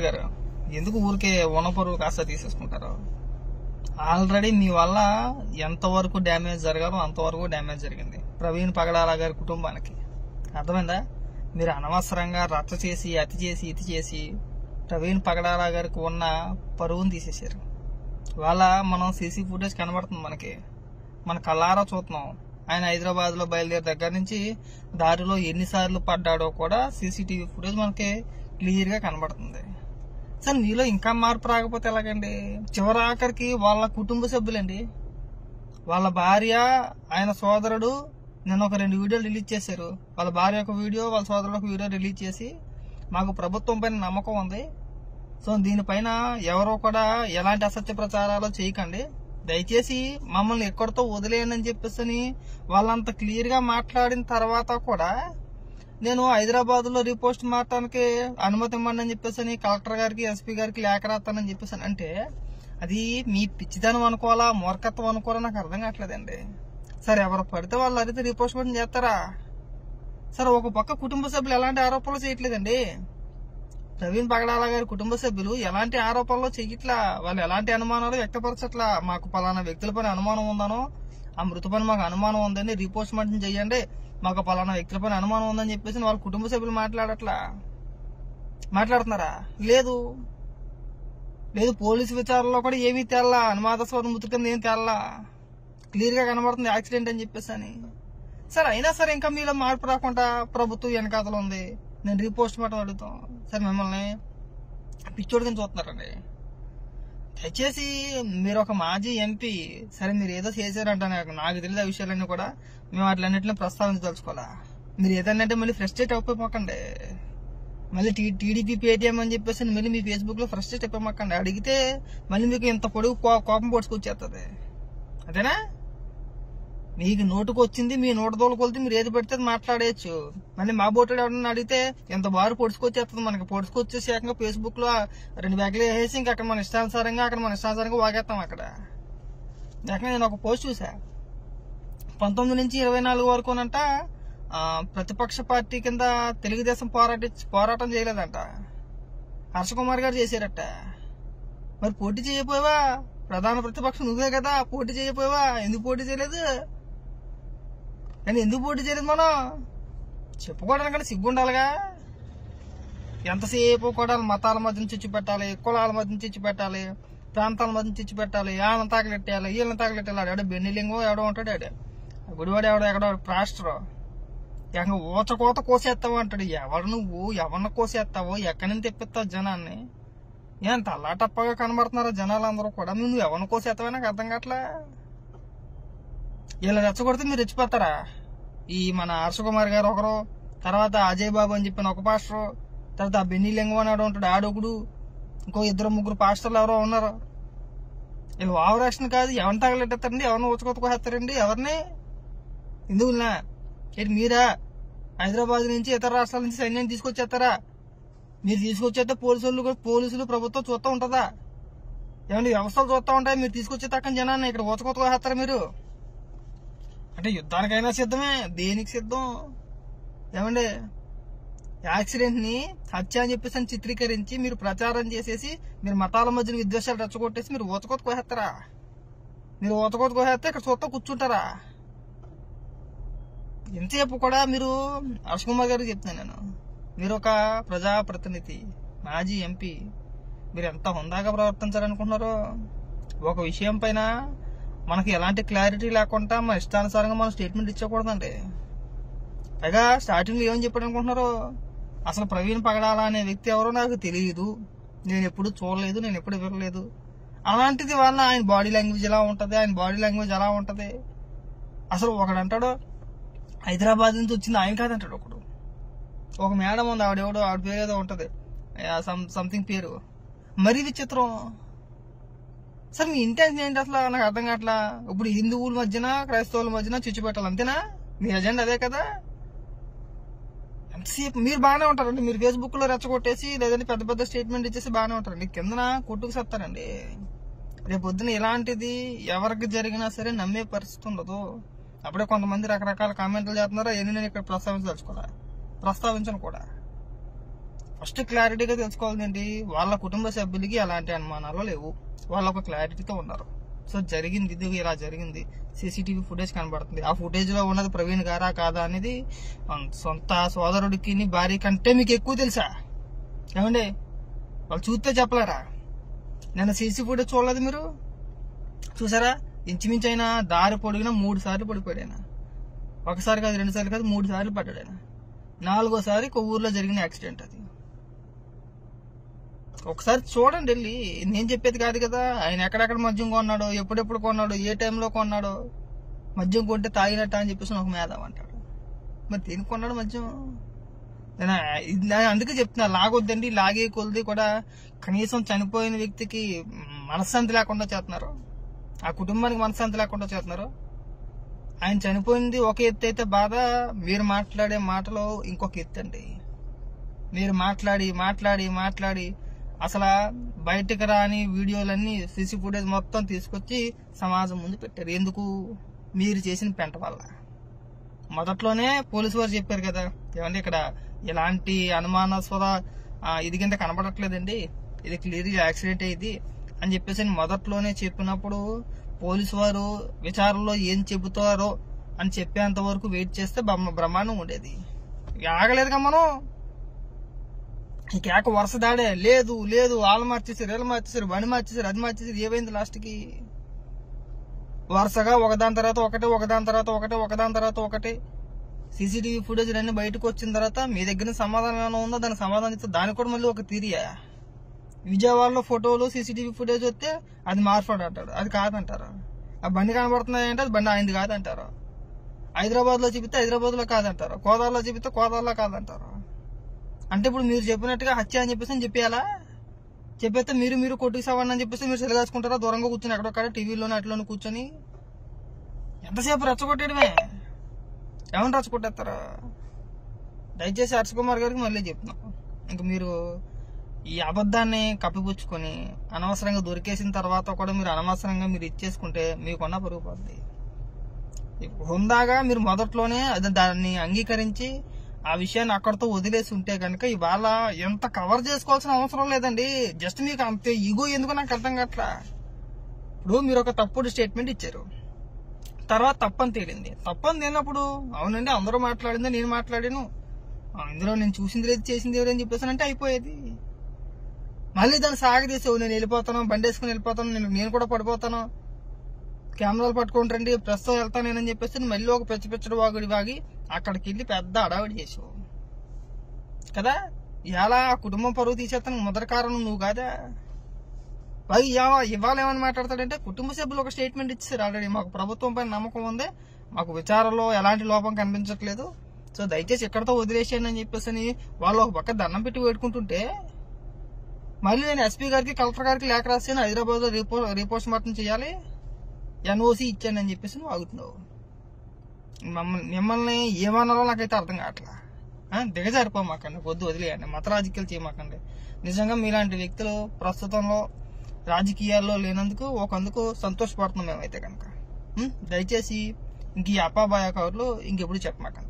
గారు ఎందుకు ఊరికే వనపరువు కాస్త తీసేసుకుంటారు? ఆల్రెడీ మీ వల్ల ఎంతవరకు డ్యామేజ్ జరగాలో అంతవరకు డ్యామేజ్ జరిగింది ప్రవీణ్ పగడాల గారి కుటుంబానికి. అర్థమైందా? మీరు అనవసరంగా రచ్చ చేసి అతి చేసి ఇతి చేసి ప్రవీణ్ పగడాల గారికి ఉన్న పరువును తీసేశారు. ఇవాళ మనం సీసీ ఫుటేజ్ కనబడుతుంది, మనకి మన కళ్ళారా చూస్తున్నాం. ఆయన హైదరాబాద్ లో బయలుదేరి దగ్గర నుంచి దారిలో ఎన్నిసార్లు పడ్డాడో కూడా సీసీటీవీ ఫుటేజ్ మనకి క్లియర్ గా కనబడుతుంది. సార్ మీలో ఇంకా మార్పు రాకపోతే ఎలాగండి? చివరాఖరికి వాళ్ళ కుటుంబ సభ్యులండి, వాళ్ళ భార్య, ఆయన సోదరుడు నిన్న ఒక 2 వీడియోలు రిలీజ్ చేశారు. వాళ్ళ భార్య ఒక వీడియో, వాళ్ళ సోదరుడు ఒక వీడియో రిలీజ్ చేసి మాకు ప్రభుత్వం పైన నమ్మకం ఉంది, సో దీనిపైన ఎవరో కూడా ఎలాంటి అసత్య ప్రచారాలు చేయకండి, దయచేసి మమ్మల్ని ఎక్కడితో వదిలేయండి అని చెప్పేసి వాళ్ళంత క్లియర్ గా మాట్లాడిన తర్వాత కూడా నేను హైదరాబాద్ లో రిపోస్ట్ మారటానికి అనుమతి ఇవ్వండి అని చెప్పేసి కలెక్టర్ గారికి, ఎస్పీ గారికి లేఖ రాస్తానని చెప్పేసి అంటే అది మీ పిచ్చితనం అనుకోవాలా, మూర్ఖత్వం అనుకోవాలా నాకు అర్థం కావట్లేదండి. సరే ఎవరు పడితే వాళ్ళు అడిగితే రిపోస్ట్ కూడా చేస్తారా? సరే ఒక పక్క కుటుంబ సభ్యులు ఎలాంటి ఆరోపణలు చేయట్లేదండి. ప్రవీణ్ పగడాల గారి కుటుంబ సభ్యులు ఎలాంటి ఆరోపణలు చేయట్లా, వాళ్ళు ఎలాంటి అనుమానాలు వ్యక్తపరచట్లా. మాకు పలానా వ్యక్తుల పైన అనుమానం ఉందనో, ఆ మృతి పైన మాకు అనుమానం ఉందని రిపోస్ట్ మార్టం చెయ్యండి, మాకు పలానా వ్యక్తుల పైన అనుమానం ఉందని చెప్పేసి వాళ్ళ కుటుంబ సభ్యులు మాట్లాడుతున్నారా? లేదు. పోలీసు విచారణలో కూడా ఏమీ తేల్లా, అనుమానాస్పద మృతి కింద ఏం తేల్లా, క్లియర్ గా కనబడుతుంది యాక్సిడెంట్ అని చెప్పేసి అని. సరే అయినా సరే ఇంకా మీలో మార్పు రాకుండా ప్రభుత్వం వెనకాతలు ఉంది, నేను రీపోస్ట్ మార్టం అడుగుతాం. సరే మిమ్మల్ని పిచ్చోడి కింద చూస్తున్నారండి. దయచేసి మీరు ఒక మాజీ ఎంపీ, సరే మీరు ఏదో చేశారంట, నాకు తెలియదు ఆ విషయాలన్నీ కూడా, మేము అట్లన్నింటినీ ప్రస్తావించదలుచుకోవాలా. మీరు ఏదన్నంటే మళ్ళీ ఫ్రస్ట్రేట్ అయిపోమాకండి, మళ్ళీ టీడీపీ పేటీఎం అని చెప్పేసి మళ్ళీ మీ ఫేస్బుక్ లో ఫ్రస్ట్రేట్ అయిపోమాకండి. అడిగితే మళ్ళీ మీకు ఇంత పొడుగు కోపం పొడుచుకొచ్చేస్తుంది. అదేనా? మీకు నోటుకు వచ్చింది మీ నోటు తోలుకొలితే మీరు ఏది పెడితే మాట్లాడేయచ్చు. మళ్ళీ మా బోటోడు ఎవరన్నా అడిగితే ఎంత బారు పొడుచుకొచ్చేస్తుంది. మనకి పొడుచుకొచ్చేసి ఏకంగా ఫేస్బుక్ లో 2 బ్యాగులు వేసేసి ఇంకా అక్కడ మన ఇష్టానుసారంగా వాగేస్తాం. అక్కడ ఏకంగా నేను ఒక పోస్ట్ చూసా, 19 నుంచి 24 వరకునంట ప్రతిపక్ష పార్టీ కింద తెలుగుదేశం పోరాటం చేయలేదంట, హర్షకుమార్ గారు చేశారట. మరి పోటీ చేయకపోయావా? ప్రధాన ప్రతిపక్షం నువ్వే కదా, పోటీ చేయకపోయావా? ఎందుకు పోటీ చేయలేదు? కానీ ఎందుకు పోటీ చేయలేదు? మనం చెప్పుకోవడానికంటే సిగ్గుండాలిగా. ఎంతసేపు కూడా మతాల మధ్యన చిచ్చు పెట్టాలి, కులాల మధ్యన చిచ్చు పెట్టాలి, ప్రాంతాల మధ్యన చిచ్చు పెట్టాలి, వాళ్ళని తాకలెట్టాలి, వీళ్ళని తాకలెట్టాలి. ఎవడో బెన్నిలింగో ఎవడో ఉంటాడు, ఆడు గుడివాడు ఎక్కడో ప్రాస్టర్ ఇంకా ఊచకోత కోసేస్తావు అంటాడు. ఎవరు నువ్వు, ఎవరిని కోసేస్తావో, ఎక్కడి నుంచి తెప్పిస్తావు జనాన్ని? ఎంత అల్లాటప్పగా కనబడుతున్నారో జనాలందరూ కూడా. నువ్వు ఎవరిని కోసేస్తావో నాకు అర్థం కావట్లే. ఇలా రెచ్చగొడితే మీరు రెచ్చిపోతారా? ఈ మన హర్షకుమార్ గారు ఒకరు, తర్వాత అజయ్ బాబు అని చెప్పిన ఒక పాస్టర్, తర్వాత ఆ బెన్నీ లింగం అని ఉంటాడు ఆడొకడు, ఇంకో 2-3 పాస్టర్లు ఎవరో ఉన్నారు. వీళ్ళు ఓవర్ యాక్షన్ కాదు, ఎవరిని తగలెట్టేస్తారండి, ఎవరిని ఊచకొత్తకొస్తారండి, ఎవరిని ఎందుకున్నా ఏంటి? మీరా హైదరాబాద్ నుంచి ఇతర రాష్ట్రాల నుంచి సైన్యాన్ని తీసుకొచ్చేస్తారా? మీరు తీసుకొచ్చేస్తే పోలీసులు ప్రభుత్వం చూస్తూ ఉంటుందా? ఏమంటే వ్యవస్థలు చూస్తూ ఉంటాయి, మీరు తీసుకొచ్చే తక్కని జనాన్ని ఇక్కడ ఊచకొత్తకొస్తారా మీరు? అంటే యుద్ధానికైనా సిద్ధమే, దేనికి సిద్ధం? ఏమండి యాక్సిడెంట్ ని హత్య అని చెప్పేసి చిత్రీకరించి మీరు ప్రచారం చేసేసి మీరు మతాల మధ్యన విద్వేషాలు రెచ్చగొట్టేసి మీరు ఊచకొత్తకొస్తారా? మీరు ఊచకొత్తకొస్తే ఇక్కడ చూస్తూ కూర్చుంటారా? ఎంతసేపు కూడా మీరు హర్షకుమార్ గారికి చెప్తాను నేను, మీరు ఒక ప్రజాప్రతినిధి, మాజీ ఎంపీ, మీరు ఎంత హుందాగా ప్రవర్తించాలనుకుంటున్నారో. ఒక విషయం పైన మనకి ఎలాంటి క్లారిటీ లేకుండా మన ఇష్టానుసారంగా మనం స్టేట్మెంట్ ఇచ్చకూడదండి. పైగా స్టార్టింగ్ లో ఏమని చెప్పాడు అనుకుంటున్నారు? అసలు ప్రవీణ్ పగడాల అనే వ్యక్తి ఎవరో నాకు తెలియదు, నేను ఎప్పుడు చూడలేదు, నేను ఎప్పుడు వినలేదు. అలాంటిది వాళ్ళ ఆయన బాడీ లాంగ్వేజ్ ఎలా అలా ఉంటది. అసలు ఒకడంటాడు హైదరాబాద్ నుంచి వచ్చింది ఆయన కాదంటాడు ఒకడు. ఒక మేడం ఉంది, ఆవిడ పేరు ఏదో ఉంటది, సంథింగ్ పేరు, మరీ విచిత్రం. సార్ మీ ఇంటెన్షన్ ఏంటి అసలు నాకు అర్థం కావట్లా. ఇప్పుడు హిందువుల మధ్యన క్రైస్తవుల మధ్యన చిచ్చు పెట్టాలి, అంతేనా మీ ఎజెండా? అదే కదా. ఎంతసేపు మీరు బాగానే ఉంటారండి, మీరు ఫేస్బుక్ లో రెచ్చగొట్టేసి లేదంటే పెద్ద స్టేట్మెంట్ ఇచ్చేసి బాగానే ఉంటారండి, కిందన కొట్టుకు సత్తారండి. రేపు పొద్దున ఇలాంటిది ఎవరికి జరిగినా సరే నమ్మే పరిస్థితి ఉండదు. అప్పుడే కొంతమంది రకరకాల కామెంట్లు చేస్తున్నారో ఎన్ని నేను ఇక్కడ ప్రస్తావించను కూడా. ఫస్ట్ క్లారిటీగా తెలుసుకోవాల్సింది ఏంటి, వాళ్ళ కుటుంబ సభ్యులకి ఎలాంటి అనుమానాలు లేవు, వాళ్ళు ఒక క్లారిటీతో ఉన్నారు. సో జరిగింది ఇది, ఇలా జరిగింది, సీసీటీవీ ఫుటేజ్ కనబడుతుంది. ఆ ఫుటేజ్ లో ఉన్నది ప్రవీణ్ గారా కాదా అనేది సొంత సోదరుడికి భార్య కంటే మీకు ఎక్కువ తెలుసా? ఏమండి, వాళ్ళు చూస్తే చెప్పలేరా? నేను సీసీ ఫుటేజ్ చూడలేదు, మీరు చూసారా? ఇంచుమించు అయినా దారి పొడిగిన 3 సార్లు పడిపోయాడు. ఒకసారి కాదు, 2 సార్లు కాదు, 3 సార్లు పడ్డాడు. 4వ సారి కొవ్వూరులో జరిగిన యాక్సిడెంట్ అది. ఒకసారి చూడండి వెళ్ళి, నేను చెప్పేది కాదు కదా. ఆయన ఎక్కడెక్కడ మద్యం కొన్నాడో, ఎప్పుడెప్పుడు కొన్నాడో, ఏ టైంలో కొన్నాడో, మద్యం కొంటే తాగినట్ట అని చెప్పేసి ఒక మేధావి అంటాడు. మరి దేనికి కొన్నాడు మద్యం? నేను అందుకే చెప్తున్నా, లాగొద్దండి. లాగే కొలిది కూడా కనీసం చనిపోయిన వ్యక్తికి మనశ్శాంతి లేకుండా చేస్తున్నారు, ఆ కుటుంబానికి మనశ్శాంతి లేకుండా చేస్తున్నారు. ఆయన చనిపోయింది ఒక ఎత్తు అయితే బాధ, మీరు మాట్లాడే మాటలో ఇంకొక ఎత్తు అండి. మీరు మాట్లాడి మాట్లాడి మాట్లాడి అసలు బయటకు రాని వీడియోలన్నీ, సీసీ ఫుటేజ్ మొత్తం తీసుకొచ్చి సమాజం ముందు పెట్టారు. ఎందుకు? మీరు చేసిన పెంట వల్ల. మొదట్లోనే పోలీసు వారు చెప్పారు కదా, ఏమంటే ఇక్కడ ఎలాంటి అనుమానాస్పద ఇది కింద కనబడట్లేదండి, ఇది క్లియర్ యాక్సిడెంట్ అయ్యింది అని చెప్పేసి మొదట్లోనే చెప్పినప్పుడు పోలీసు వారు విచారణలో ఏం చెబుతారో అని చెప్పేంత వరకు వెయిట్ చేస్తే బ్రహ్మాండం ఉండేది. ఆగలేదుగా మనం. ఈ కేక వరుస దాడే, లేదు లేదు వాళ్ళు మార్చేసారు, వీళ్ళు మార్చేసారు, బండి మార్చేసారు, అది మార్చేసారు. ఏమైంది లాస్ట్కి? వరుసగా ఒకదాని తర్వాత ఒకటే, ఒకదాని తర్వాత ఒకటే, ఒకదాని తర్వాత ఒకటే సీసీటీవీ ఫుటేజ్ అన్ని బయటకు వచ్చిన తర్వాత మీ దగ్గర సమాధానం ఉందో దానికి సమాధానం ఇస్తే దానికి కూడా మళ్ళీ ఒక తీరియా. విజయవాడలో ఫోటోలు సీసీటీవీ ఫుటేజ్ వస్తే అది మార్ఫాడ్ అంటాడు, అది కాదంటారు. ఆ బండి కనబడుతున్నాయంటే అది బండి ఆయనది కాదంటారు. హైదరాబాద్ లో చూపిస్తే హైదరాబాద్ లో కాదంటారు, కోదాడలో చూపిస్తే కోదాడలో కాదంటారు. అంటే ఇప్పుడు మీరు చెప్పినట్టుగా హత్య అని చెప్పేసి చెప్పేయాలా? చెప్పేస్తే మీరు కొట్టుకు సవాడిని అని చెప్పేసి మీరు సెలగాసుకుంటారా? దూరంగా కూర్చొని ఎక్కడొక్కడ టీవీలోనే అట్లోనే కూర్చొని ఎంతసేపు రెచ్చగొట్టేయడమే. ఏమని రెచ్చగొట్టేస్తారా? దయచేసి హర్ష కుమార్ గారికి మళ్ళీ చెప్తున్నాం, ఇంక మీరు ఈ అబద్ధాన్ని కప్పిపుచ్చుకొని అనవసరంగా దొరికేసిన తర్వాత కూడా మీరు అనవసరంగా మీరు ఇచ్చేసుకుంటే మీకున్న పరుగు పోద్ది. హుందాగా మీరు మొదట్లోనే దాన్ని అంగీకరించి ఆ విషయాన్ని అక్కడితో వదిలేసి ఉంటే కనుక ఇవాళ ఎంత కవర్ చేసుకోవాల్సిన అవసరం లేదండి. జస్ట్ మీకు అంతే ఈగో ఎందుకు నాకు అర్థం కావట్లా. ఇప్పుడు మీరు ఒక తప్పుడు స్టేట్మెంట్ ఇచ్చారు, తర్వాత తప్పని తేలింది. తప్పని తేలినప్పుడు అవునండి అందరూ మాట్లాడిందే, నేను మాట్లాడాను, ఇందులో నేను చూసింది లేదు చేసింది లేదు అని చెప్పేసానంటే అయిపోయేది. మళ్ళీ దాన్ని సాగదీసావు, నేను వెళ్ళిపోతాను, బండి వేసుకుని వెళ్ళిపోతాను, నేను కూడా పడిపోతాను, కెమెరాలు పట్టుకుంటారండి, ప్రస్తుతం వెళ్తాను నేనని చెప్పేసి మళ్ళీ ఒక పెచ్చపెచ్చడి వాగుడి వాగి అక్కడికి వెళ్ళి పెద్ద అడావిడి చేసావు కదా. ఇలా కుటుంబం పరువు తీసేస్తాను మొదటి కారణం నువ్వు కాదా? ఇవాళ ఏమని మాట్లాడతాడంటే కుటుంబ సభ్యులు ఒక స్టేట్మెంట్ ఇచ్చారు ఆల్రెడీ, మాకు ప్రభుత్వం పైన నమ్మకం ఉంది, మాకు విచారణలో ఎలాంటి లోపం కనిపించట్లేదు, సో దయచేసి ఎక్కడితో వదిలేసేయండి అని చెప్పేసి వాళ్ళు ఒక పక్క దండం పెట్టి వేడుకుంటుంటే మళ్ళీ నేను ఎస్పీ గారికి కలెక్టర్ గారికి లేఖ రాసాను, హైదరాబాద్ లో రిపోస్ట్ మార్టం చేయాలి, ఎన్ఓసి ఇచ్చాను అని చెప్పేసి నువ్వు ఆగుతున్నావు. మిమ్మల్ని ఏమన్నారో నాకైతే అర్థం కావట్లా. దిగజారిపోమాకండి, వద్దు వదిలేయండి, మత రాజకీయాలు చేయమాకండి. నిజంగా మీలాంటి వ్యక్తులు ప్రస్తుతంలో రాజకీయాల్లో లేనందుకు ఒకందుకు సంతోషపడుతున్నాం మేమైతే కనుక. దయచేసి ఇంక ఈ అపాబాయ కవర్లు ఇంకెప్పుడు చెప్పమాకండి.